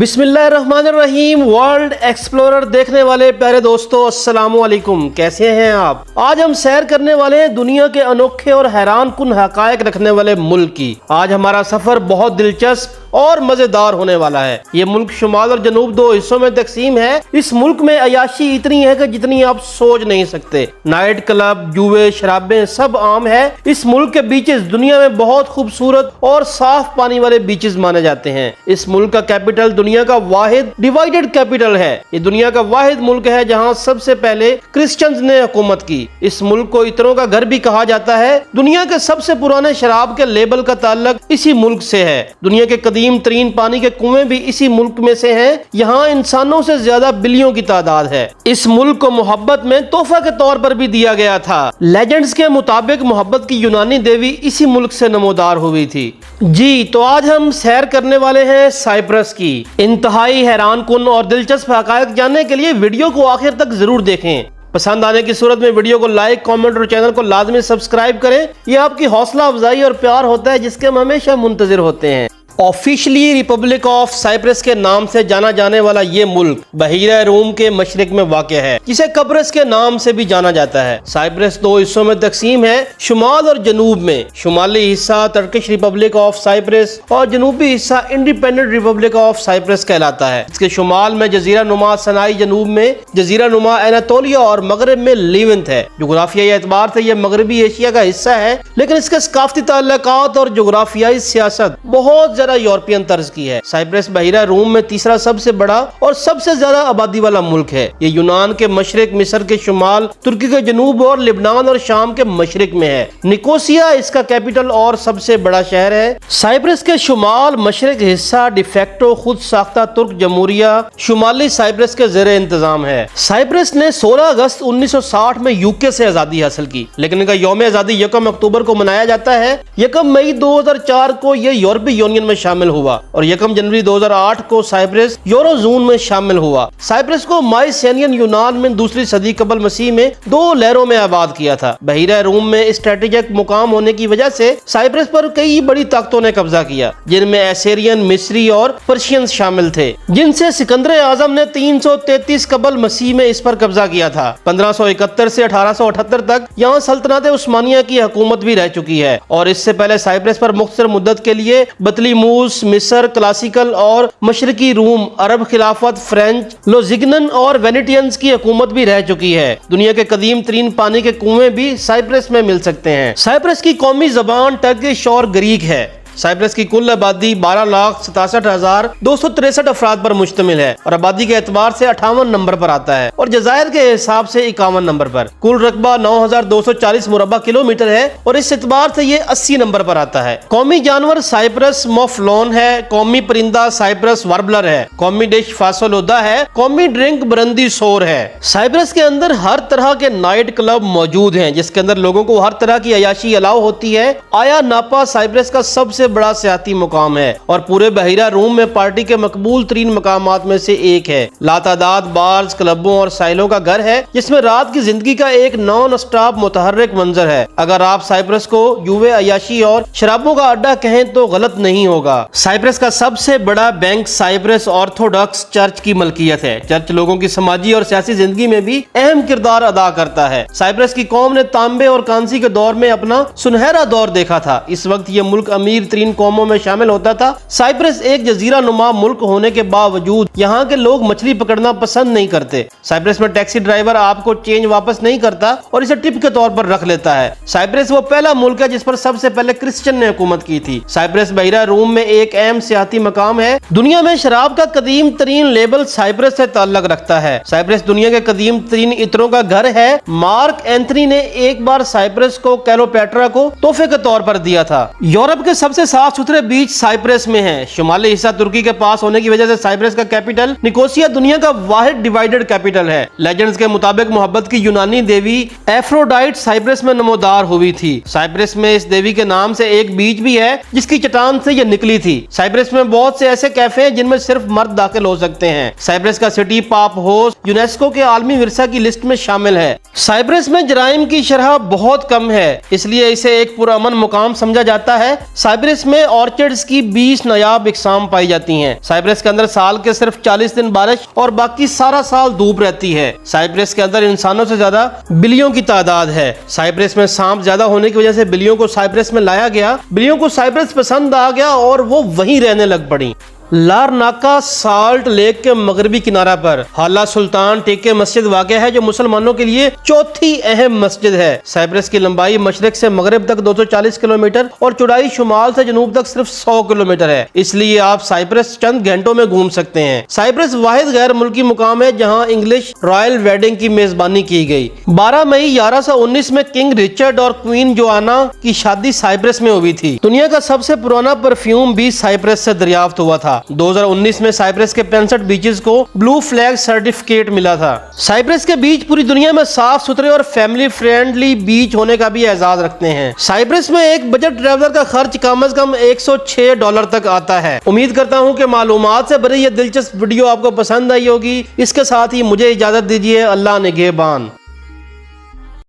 बिस्मिल्लाहिर्रहमानिर्रहीम। World explorer देखने वाले प्यारे दोस्तों, अस्सलामु अलैकुम। कैसे हैं आप? आज हम सैर करने वाले हैं दुनिया के अनोखे और हैरान कुन हकायक रखने वाले मुल्क की। आज हमारा सफर बहुत दिलचस्प और मजेदार होने वाला है। ये मुल्क शुमाल और जनूब दो हिस्सों में तकसीम है। इस मुल्क में अयाशी इतनी है कि जितनी आप सोच नहीं सकते। नाइट क्लब, जुए, शराबें सब आम है। इस मुल्क के बीचेस दुनिया में बहुत खूबसूरत और साफ पानी वाले बीचेस माने जाते हैं। इस मुल्क का कैपिटल दुनिया का वाहिद डिवाइडेड कैपिटल है। ये दुनिया का वाहिद मुल्क है जहाँ सबसे पहले क्रिश्चियंस ने हुकूमत की। इस मुल्क को इतरों का घर भी कहा जाता है। दुनिया के सबसे पुराने शराब के लेबल का ताल्लुक इसी मुल्क से है। दुनिया के कदीम तरीन पानी के कुएं भी इसी मुल्क में से हैं। यहाँ इंसानों से ज्यादा बिल्लियों की तादाद है। इस मुल्क को मोहब्बत में तोहफा के तौर पर भी दिया गया था। लेजेंड्स के मुताबिक मोहब्बत की यूनानी देवी इसी मुल्क से नमोदार हुई थी। जी तो आज हम सैर करने वाले हैं साइप्रस की। इंतहाई हैरान कुन और दिलचस्प हकायक जानने के लिए वीडियो को आखिर तक जरूर देखें। पसंद आने की सूरत में वीडियो को लाइक, कमेंट और चैनल को लाजमी सब्सक्राइब करें। यह आपकी हौसला अफजाई और प्यार होता है जिसके हम हमेशा मुंतजिर होते हैं। ऑफिशियली रिपब्लिक ऑफ साइप्रस के नाम से जाना जाने वाला ये मुल्क बहीरा रूम के मशरिक में वाक़ है, जिसे कब्रस के नाम से भी जाना जाता है। साइप्रस दो हिस्सों में तकसीम है, शुमाल और जनूब में। शुमाली हिस्सा टर्किश रिपब्लिक ऑफ साइप्रस और जनूबी हिस्सा इंडिपेंडेंट रिपब्लिक ऑफ साइप्रस कहलाता है। इसके शुमाल में जजीरा नुमा सनाई, जनूब में जजीरा नुमा एनातोलिया और मगरब में लीवंत है। जोग्राफियाई एतबार से यह मगरबी एशिया का हिस्सा है, लेकिन इसके सकाफती ताल्लुकात और जोग्राफियाई सियासत बहुत यूरोपियन तर्ज की है। साइप्रस बहीरा रूम में तीसरा सबसे बड़ा और सबसे ज्यादा आबादी वाला मुल्क है। ये यूनान के मशरिक, मिस्र के शुमाल, तुर्की के जनूब और लिबनान और शाम के मशरिक में है। निकोसिया इसका कैपिटल और सबसे बड़ा शहर है। साइप्रस के शुमाल मशरिक हिस्सा डिफेक्टो खुद साख्ता तुर्क जमहूरिया शुमाली साइप्रस के ज़ेरे इंतजाम है। साइप्रस ने 16 अगस्त 1960 में यूके से आजादी हासिल की, लेकिन इनका यौम आजादी 1 अक्टूबर को मनाया जाता है। 1 मई 2004 को यह यूरोपीय यूनियन में शामिल हुआ और 1 जनवरी 2008 को साइप्रस यूरोजोन में शामिल हुआ। साइप्रस को माइसेनियन यूनान में दूसरी सदी कबल मसीह में 2 लहरों में आबाद किया था। बहीरा रूम में स्ट्रेटेजिक मुकाम होने की वजह से साइप्रस पर कई बड़ी ताकतों ने कब्जा किया, जिनमें एसेरियन, मिस्री और पर्शियन शामिल थे, जिनसे सिकंदर आजम ने 333 कबल मसीह में इस पर कब्जा किया था। 1571 से 1878 तक यहाँ सल्तनत उस्मानिया की हुकूमत भी रह चुकी है और इससे पहले साइप्रस पर मुख्तसर मुद्दत के लिए बतली मिस्र, क्लासिकल और मशरकी रूम, अरब खिलाफत, फ्रेंच, लोजिगनन और वेनेटियंस की हुकूमत भी रह चुकी है। दुनिया के कदीम तरीन पानी के कुएं भी साइप्रस में मिल सकते हैं। साइप्रस की कौमी जबान टर्किश और ग्रीक है। साइप्रस की कुल आबादी 12,67,263 अफराद पर मुश्तमिल है और आबादी के एतबार से 58 नंबर पर आता है और जजायर के हिसाब से 51 नंबर पर। कुल रकबा 9,240 मुरबा किलोमीटर है और इस एतबार से ये 80 नंबर पर आता है। कौमी जानवर साइप्रस मोफ्लोन है। कौमी परिंदा साइप्रस वार्बलर है। कौमी डिश फासोलोदा है। कौमी ड्रिंक ब्रंदी सोर है। साइप्रस के अंदर हर तरह के नाइट क्लब मौजूद हैं, जिसके अंदर लोगों को हर तरह की अयाशी अलाउ होती है। आया नापा साइप्रस का सबसे बड़ा सियाती मुकाम है और पूरे बहीरा रूम में पार्टी के मकबूल तरीन मकामात में से एक है। लातादाद बार्स, क्लबों और साइलों का घर है, जिसमें रात की जिंदगी का एक नॉन स्टॉप मुतहर्रिक मंजर है। अगर आप साइप्रस को युवे, अयाशी और शराबों का अड्डा कहें तो गलत नहीं होगा। साइप्रस का सबसे बड़ा बैंक साइप्रस ऑर्थोडॉक्स चर्च की मलकियत है। चर्च लोगों की समाजी और सियासी जिंदगी में भी अहम किरदार अदा करता है। साइप्रस की कौम ने तांबे और कांसी के दौर में अपना सुनहरा दौर देखा था। इस वक्त यह मुल्क अमीर तरीन कौमों में शामिल होता था। साइप्रस एक जजीरा नुमा मुल्क होने के बावजूद यहाँ के लोग मछली पकड़ना पसंद नहीं करते। साइप्रस में टैक्सी ड्राइवर आपको चेंज वापस नहीं करता और इसे टिप के तौर पर रख लेता है। साइप्रस वो पहला मुल्क है जिस पर सबसे पहले क्रिश्चियन ने हुकूमत की थी। साइप्रस बहीरा रूम में एक अहम सियाती मकाम है। दुनिया में शराब का कदीम तरीन लेबल साइप्रस से ताल्लुक रखता है। साइप्रस दुनिया के कदीम तरीन इत्रों का घर है। मार्क एंथनी ने एक बार साइप्रस को क्लेओपेट्रा को तोहफे के तौर पर दिया था। यूरोप के सबसे साफ सुथरे बीच साइप्रस में है। शुमाली हिस्सा तुर्की के पास होने की वजह से साइप्रस का कैपिटल निकोसिया दुनिया का वाहिद डिवाइडेड कैपिटल है। लेजेंड्स के मुताबिक मोहब्बत की यूनानी देवी एफ्रोडाइट साइप्रस में नमोदार हुई थी। साइप्रस में इस देवी के नाम से एक बीच भी है जिसकी चट्टान से यह निकली थी। साइप्रस में बहुत से ऐसे कैफे हैं जिनमें सिर्फ मर्द दाखिल हो सकते हैं। साइप्रस का सिटी पॉप हाउस यूनेस्को के आलमी विरसा की लिस्ट में शामिल है। साइप्रस में जराइम की शरह बहुत कम है, इसलिए इसे एक पुरअमन मुकाम समझा जाता है। साइप्रस साइप्रस में ऑर्चिड्स की 20 नायाब इकसाम पाई जाती हैं। साइप्रस के अंदर साल के सिर्फ 40 दिन बारिश और बाकी सारा साल धूप रहती है। साइप्रस के अंदर इंसानों से ज्यादा बिल्लियों की तादाद है। साइप्रस में सांप ज्यादा होने की वजह से बिल्लियों को साइप्रस में लाया गया। बिल्लियों को साइप्रस पसंद आ गया और वो वहीं रहने लग पड़ी। लारनाका साल्ट लेक के मगरबी किनारा पर हाला सुल्तान टेके मस्जिद वाक़ है, जो मुसलमानों के लिए चौथी अहम मस्जिद है। साइप्रस की लंबाई मशरिक से मगरब तक 240 किलोमीटर और चौड़ाई शुमाल से जनूब तक सिर्फ 100 किलोमीटर है, इसलिए आप साइप्रस चंद घंटों में घूम सकते हैं। साइप्रस वाहिद गैर मुल्की मुकाम है जहाँ इंग्लिश रॉयल वेडिंग की मेजबानी की गई। 12 मई 1119 में किंग रिचर्ड और क्वीन जोआना की शादी साइप्रस में हुई थी। दुनिया का सबसे पुराना परफ्यूम भी साइप्रस से दरियाफ्त हुआ था। 2019 में साइप्रस के 65 बीचेस को ब्लू फ्लैग सर्टिफिकेट मिला था। साइप्रस के बीच पूरी दुनिया में साफ सुथरे और फैमिली फ्रेंडली बीच होने का भी एजाज रखते हैं। साइप्रस में एक बजट ट्रैवलर का खर्च कम से कम $106 तक आता है। उम्मीद करता हूँ कि मालूमात से भरी यह दिलचस्प वीडियो आपको पसंद आई होगी। इसके साथ ही मुझे इजाजत दीजिए। अल्लाह निगहबान।